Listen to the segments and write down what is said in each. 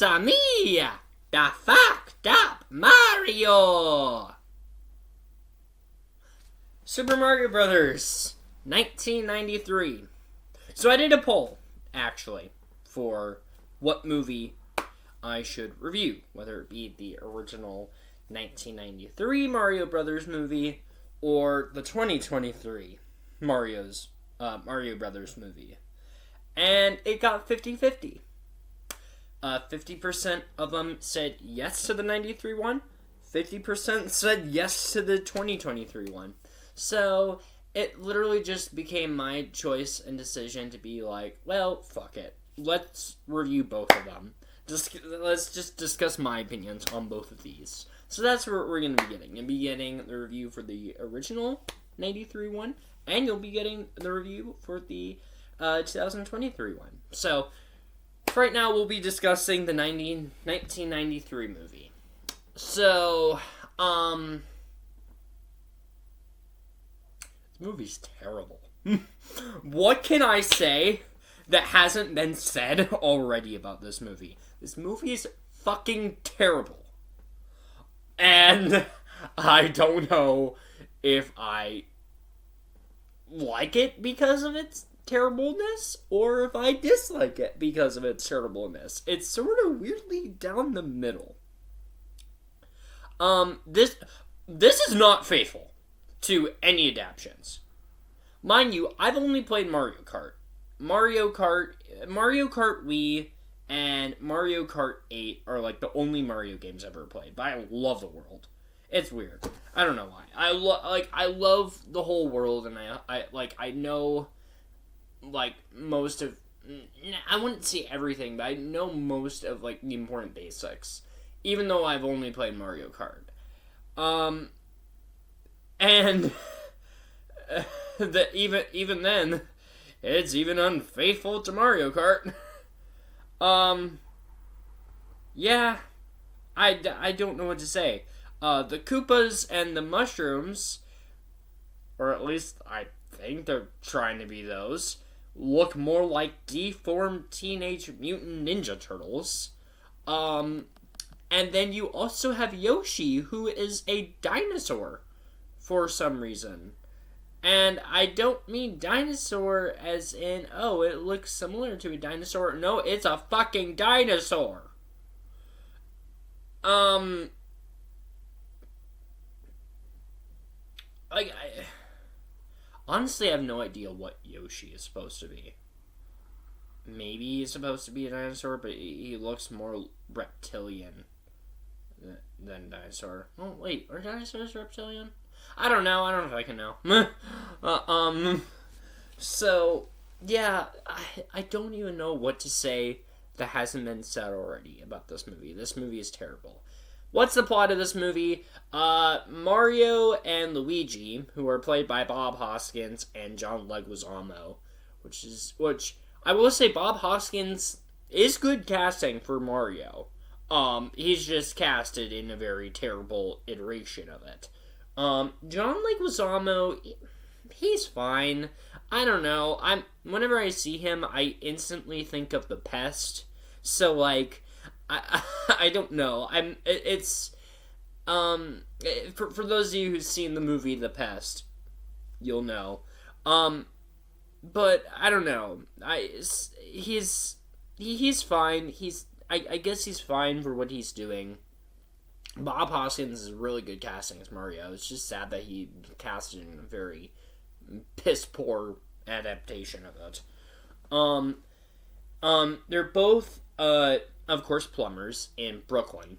Mamma mia! The fucked up Mario! Super Mario Brothers, 1993. So I did a poll, actually, for what movie I should review, whether it be the original 1993 Mario Brothers movie or the 2023 Mario Brothers movie. And it got 50-50. 50% of them said yes to the 93 one. 50% said yes to the 2023 one. So it literally just became my choice and decision to be like, well, fuck it. Let's review both of them. Let's just discuss my opinions on both of these. So that's what we're going to be getting. You'll be getting the review for the original 93 one, and you'll be getting the review for the 2023 one. So, right now we'll be discussing the 1993 movie. So, this movie's terrible. What can I say that hasn't been said already about this movie? This movie's fucking terrible. And I don't know if I like it because of its terribleness or if I dislike it because of its terribleness. It's sort of weirdly down the middle. This is not faithful to any adaptations. Mind you, I've only played Mario Kart. Mario Kart Wii, and Mario Kart 8 are like the only Mario games I've ever played. But I love the world. It's weird. I don't know why. I love the whole world, and I know like most of, I wouldn't say everything, but I know most of like the important basics, even though I've only played Mario Kart. And even then, it's even unfaithful to Mario Kart. Yeah, I don't know what to say. The Koopas and the mushrooms, or at least I think they're trying to be those, look more like deformed Teenage Mutant Ninja Turtles. And then you also have Yoshi, who is a dinosaur for some reason. And I don't mean dinosaur as in, oh, it looks similar to a dinosaur. No, it's a fucking dinosaur. Honestly, I have no idea what Yoshi is supposed to be. Maybe he's supposed to be a dinosaur, but he looks more reptilian than dinosaur. Oh, wait, are dinosaurs reptilian? I don't know if I can know. So, yeah, I don't even know what to say that hasn't been said already about this movie. This movie is terrible. What's the plot of this movie? Mario and Luigi, who are played by Bob Hoskins and John Leguizamo, which I will say Bob Hoskins is good casting for Mario. He's just casted in a very terrible iteration of it. John Leguizamo, he's fine. I don't know. Whenever I see him, I instantly think of The Pest. So like, I don't know. For those of you who've seen the movie The Pest, you'll know. But I don't know. He's fine. I guess he's fine for what he's doing. Bob Hoskins is really good casting as Mario. It's just sad that he casted in a very piss poor adaptation of it. They're both, of course, plumbers in Brooklyn,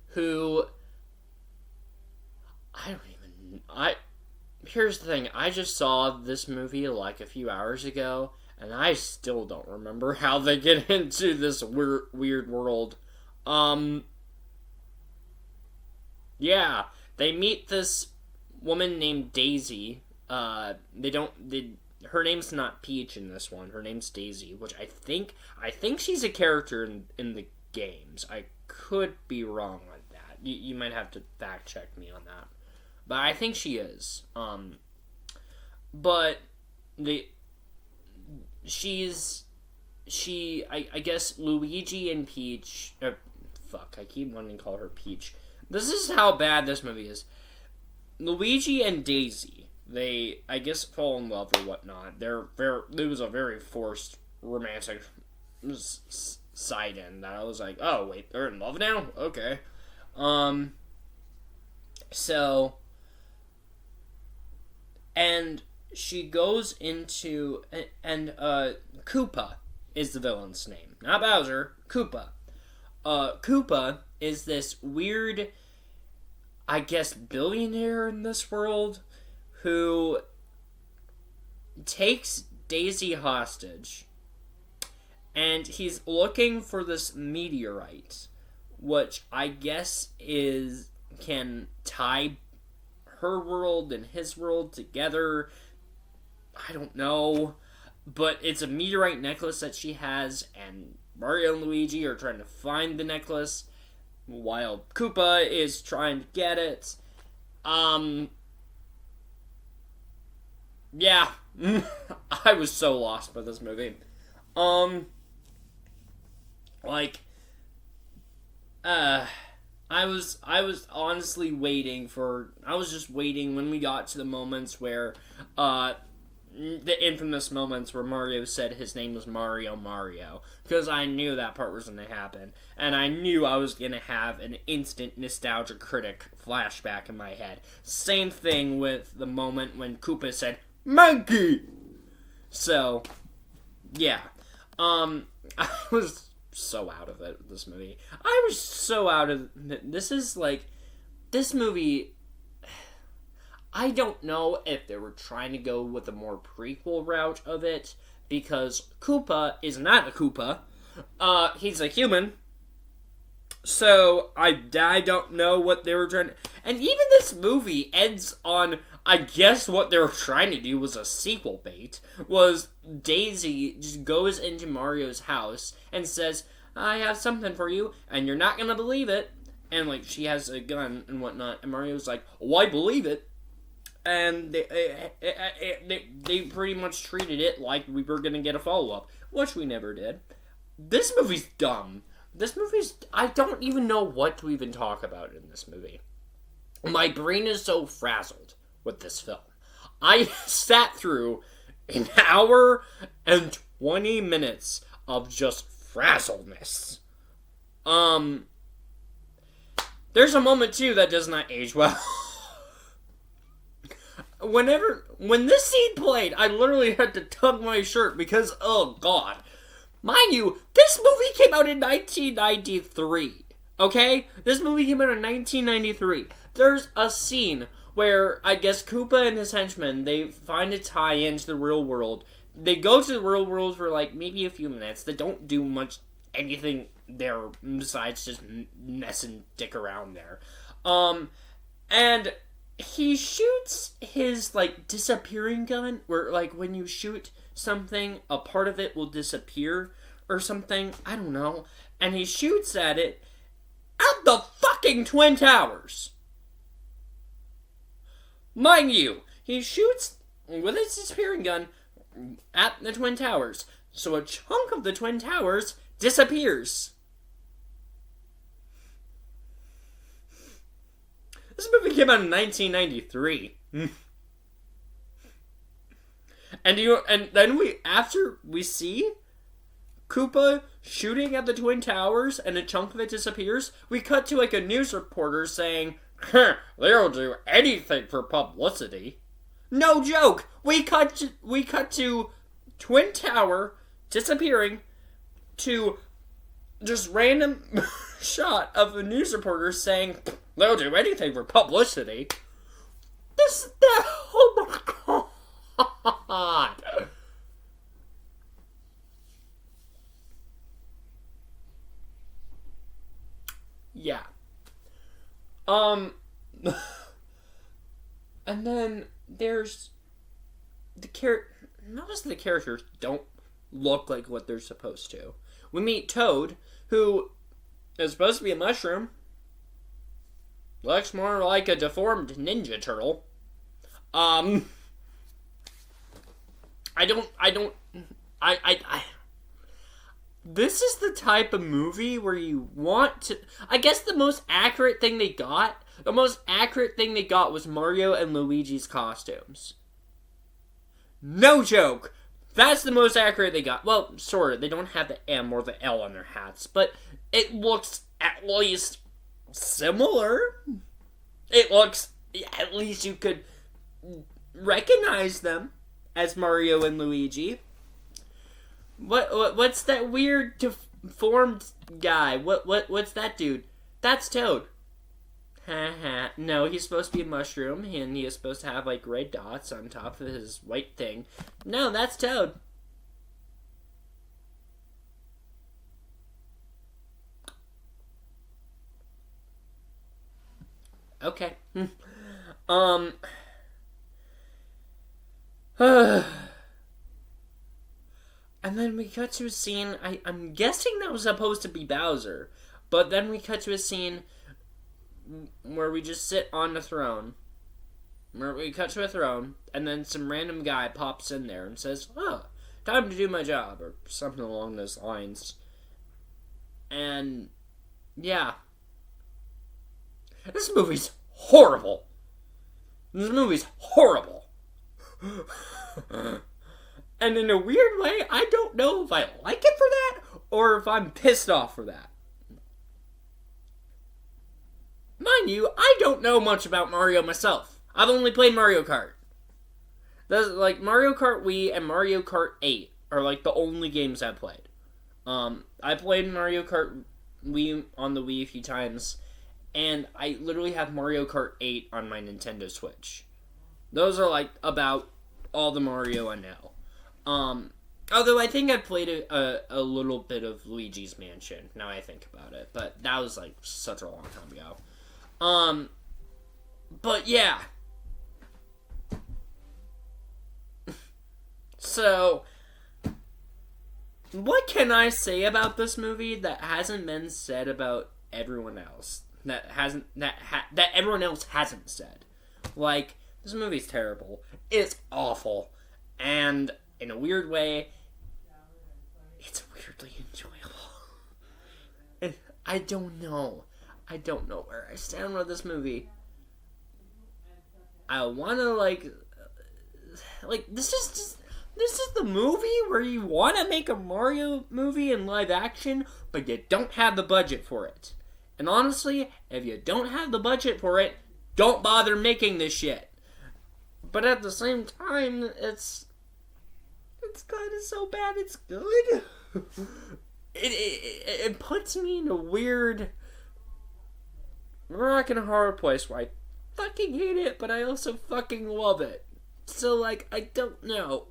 who here's the thing. I just saw this movie like a few hours ago, and I still don't remember how they get into this weird world. Yeah, they meet this woman named Daisy. Her name's not Peach in this one. Her name's Daisy, which I think she's a character in the games. I could be wrong on that. You might have to fact check me on that. But I think she is. But I guess Luigi and Peach, fuck, I keep wanting to call her Peach. This is how bad this movie is. Luigi and Daisy, they, I guess, fall in love or whatnot. It was a very forced romantic side in that I was like, oh, wait, they're in love now? Okay. So, and she goes into, and Koopa is the villain's name. Not Bowser, Koopa. Koopa is this weird, I guess, billionaire in this world who takes Daisy hostage, and he's looking for this meteorite, which I guess can tie her world and his world together. I don't know, but it's a meteorite necklace that she has, and Mario and Luigi are trying to find the necklace while Koopa is trying to get it. Yeah. I was so lost by this movie. I was honestly waiting when we got to the moments where, the infamous moments where Mario said his name was Mario, because I knew that part was going to happen, and I knew I was going to have an instant nostalgia critic flashback in my head. Same thing with the moment when Koopa said, Monkey! So, yeah. I was so out of it with this movie. I was so out of it. This movie, I don't know if they were trying to go with a more prequel route of it, because Koopa is not a Koopa. He's a human. So, I don't know what they were trying to... And even this movie ends on, I guess what they were trying to do was a sequel bait, was Daisy just goes into Mario's house and says, I have something for you, and you're not gonna believe it. And, like, she has a gun and whatnot, and Mario's like, well, I believe it. And they pretty much treated it like we were gonna get a follow-up, which we never did. This movie's dumb. I don't even know what to even talk about in this movie. My brain is so frazzled with this film. I sat through an hour and 20 minutes of just frazzledness. There's a moment, too, that does not age well. When this scene played, I literally had to tug my shirt because, oh god. Mind you, this movie came out in 1993, okay? This movie came out in 1993. There's a scene where, I guess, Koopa and his henchmen, they find a tie into the real world. They go to the real world for, like, maybe a few minutes. They don't do anything there besides just mess and dick around there. And he shoots his, like, disappearing gun, where, like, when you shoot something, a part of it will disappear or something. I don't know. And he shoots at it at the fucking Twin Towers. Mind you, he shoots with his disappearing gun at the Twin Towers. So a chunk of the Twin Towers disappears. This movie came out in 1993. And then after we see Koopa shooting at the Twin Towers and a chunk of it disappears, we cut to, like, a news reporter saying, they'll do anything for publicity. No joke! We cut to Twin Tower disappearing to just random shot of a news reporter saying, they'll do anything for publicity. Oh my god! Yeah. And then there's notice the characters don't look like what they're supposed to. We meet Toad, who is supposed to be a mushroom. Looks more like a deformed Ninja Turtle. this is the type of movie where you want to... I guess the most accurate thing they got was Mario and Luigi's costumes. No joke! That's the most accurate they got. Well, sort of. They don't have the M or the L on their hats, but it looks at least similar. It looks... At least you could recognize them as Mario and Luigi. What's that weird deformed guy? What's that dude? That's Toad. Haha. No, he's supposed to be a mushroom, and he is supposed to have like red dots on top of his white thing. No, that's Toad. Okay. And then we cut to a scene, I'm guessing that was supposed to be Bowser, but then we cut to a scene where we just sit on the throne. Where we cut to a throne, and then some random guy pops in there and says, "Oh, time to do my job," or something along those lines. And, yeah. This movie's horrible. This movie's horrible. And in a weird way, I don't know if I like it for that, or if I'm pissed off for that. Mind you, I don't know much about Mario myself. I've only played Mario Kart. That's like Mario Kart Wii and Mario Kart 8 are like the only games I've played. I played Mario Kart Wii on the Wii a few times, and I literally have Mario Kart 8 on my Nintendo Switch. Those are like about all the Mario I know. Although I think I played a little bit of Luigi's Mansion, now I think about it, but that was like such a long time ago. But yeah. So, what can I say about this movie that hasn't been said about everyone else? That everyone else hasn't said. Like, this movie's terrible. It's awful. And in a weird way, it's weirdly enjoyable. And I don't know where I stand with this movie. I wanna like this is the movie where you want to make a Mario movie in live action, but you don't have the budget for it. And honestly, if you don't have the budget for it, don't bother making this shit. But at the same time, it's kind of so bad it's good. It puts me in a weird rock and a hard place where I fucking hate it, but I also fucking love it. So, like, I don't know.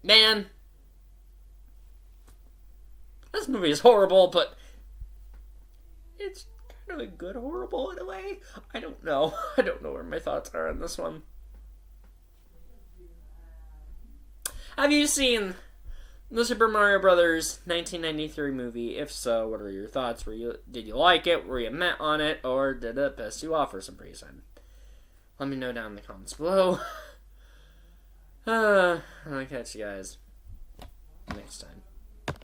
Man. This movie is horrible, but it's kind of a good horrible in a way. I don't know. I don't know where my thoughts are on this one. Have you seen the Super Mario Brothers 1993 movie? If so, what are your thoughts? Did you like it? Were you meh on it? Or did it piss you off for some reason? Let me know down in the comments below. I'll catch you guys next time.